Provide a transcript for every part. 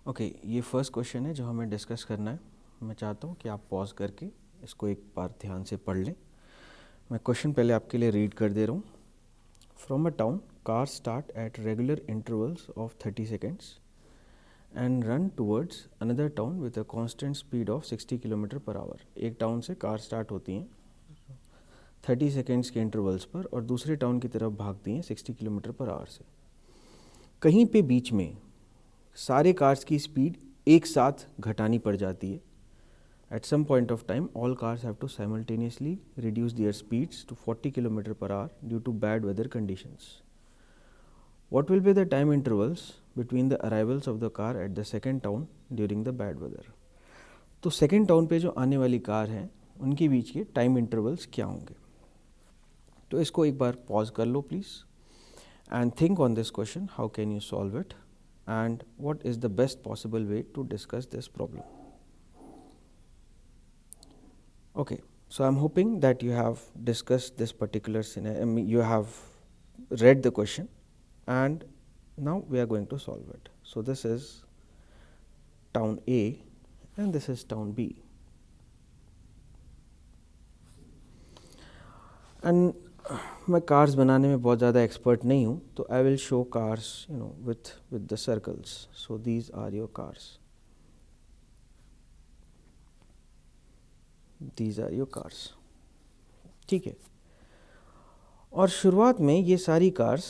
Okay ये first question है जो हमें डिस्कस करना है। मैं चाहता हूँ कि आप पॉज करके इसको एक बार ध्यान से पढ़ लें। मैं क्वेश्चन पहले आपके लिए रीड कर दे रहा हूँ। From a town car start at regular intervals of 30 seconds and run towards another town with a constant speed of 60 kilometre per hour. एक टाउन से कार स्टार्ट होती हैं 30 सेकेंड्स के इंटरवल्स पर और दूसरे टाउन की तरफ भागती हैं 60 किलोमीटर पर आवर से। कहीं पे बीच में सारे कार्स की स्पीड एक साथ घटानी पड़ जाती है। At some point of time, all cars have to simultaneously reduce their speeds to 40 km per hour due to bad weather conditions. What will be the time intervals between the arrivals of the car at the second town during the bad weather? तो second town पे जो आने वाली car हैं उनके बीच के time intervals क्या होंगे? तो इसको एक बार पॉज कर लो please and think on this question, how can you solve it and what is the best possible way to discuss this problem. Okay, so I'm hoping that you have discussed this particular scenario, you have read the question, and now we are going to solve it. So this is town A and this is town B. And मैं cars बनाने में बहुत ज़्यादा expert नहीं हूँ, तो I will show cars with the circles. So these are your cars. These are your cars. ठीक है. और शुरुआत में ये सारी कार्स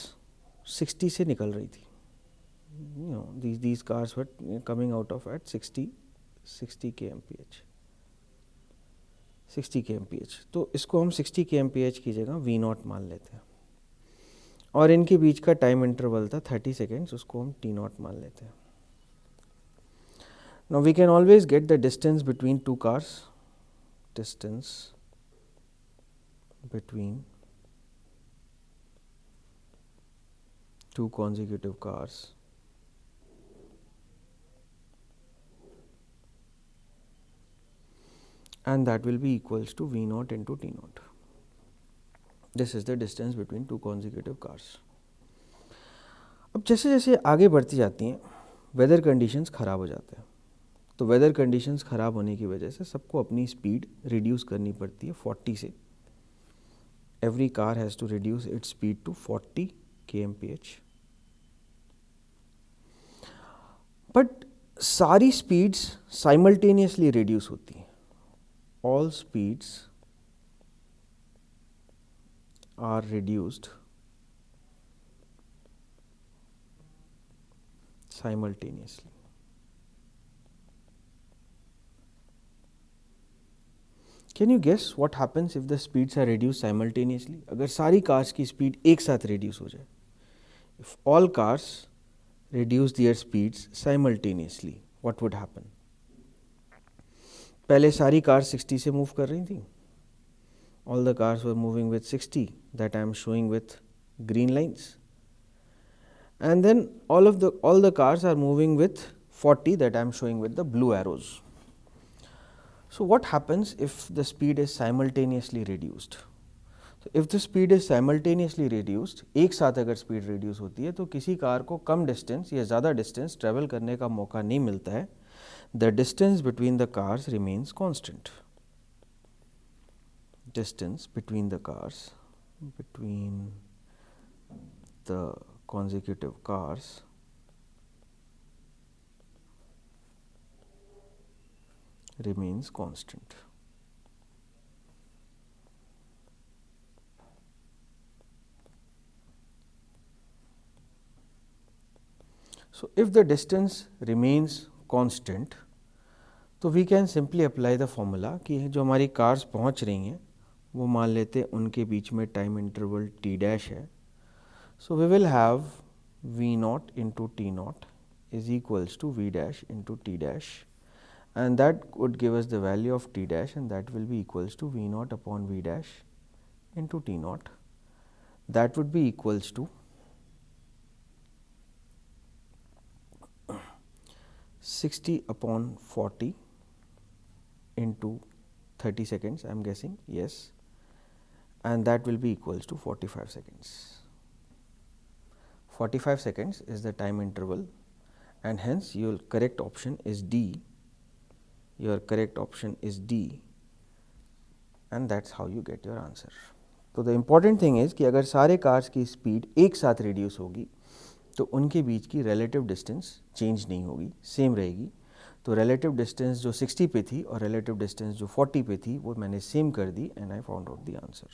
60 से निकल रही थी. These cars were coming out of at 60 kmph. 60 kmph. तो इसको हम 60 kmph की जगह V0 मान लेते हैं और इनके बीच का टाइम इंटरवल था 30 सेकेंड्स, उसको हम T0 मान लेते हैं. Now we can always get the distance between two cars. Distance between two consecutive cars and that will be equals to V0 into T0. This is the distance between two consecutive cars. अब जैसे जैसे आगे बढ़ती जाती हैं weather conditions ख़राब हो जाते हैं, तो वेदर कंडीशंस ख़राब होने की वजह से सबको अपनी स्पीड रिड्यूस करनी पड़ती है 40 से. Every car has to reduce its speed to 40 kmph. But सारी स्पीड्स साइमल्टेनियसली रिड्यूस होती हैं. All speeds are reduced simultaneously. Can you guess what happens if the speeds are reduced simultaneously? अगर सारी cars की स्पीड एक साथ reduce हो जाए. If all cars reduce their speeds simultaneously, what would happen? पहले सारी cars 60 से मूव कर रही थी. All the cars were moving with 60 that I am showing with green lines. And then all the cars are moving with 40 that I am showing with the blue arrows. So what happens if the speed is simultaneously reduced? So if the speed is simultaneously reduced, एक साथ अगर speed reduce होती है तो किसी car को कम distance या ज़्यादा distance travel करने का मौका नहीं मिलता है. The distance between the cars remains constant. Distance between the cars, between the consecutive cars remains constant. So if the distance remains constant, तो we can simply apply the formula कि जो हमारी cars पहुंच रही हैं वो मान लेते हैं उनके बीच में time interval t dash है. So we will have V0 into T0 is equals to V dash into T dash, and that would give us the value of T dash, and that will be equals to V0 upon V dash into T0. That would be equals to 60 upon 40 into 30 seconds, I am guessing, yes, and that will be equals to 45 seconds. 45 seconds is the time interval, and hence your correct option is D. Your correct option is D, and that's how you get your answer. तो the important thing is कि अगर सारे cars की speed एक साथ reduce होगी तो उनके बीच की रिलेटिव डिस्टेंस चेंज नहीं होगी, सेम रहेगी. तो रिलेटिव डिस्टेंस जो 60 पे थी और रिलेटिव डिस्टेंस जो 40 पे थी वो मैंने सेम कर दी, and I found out the answer.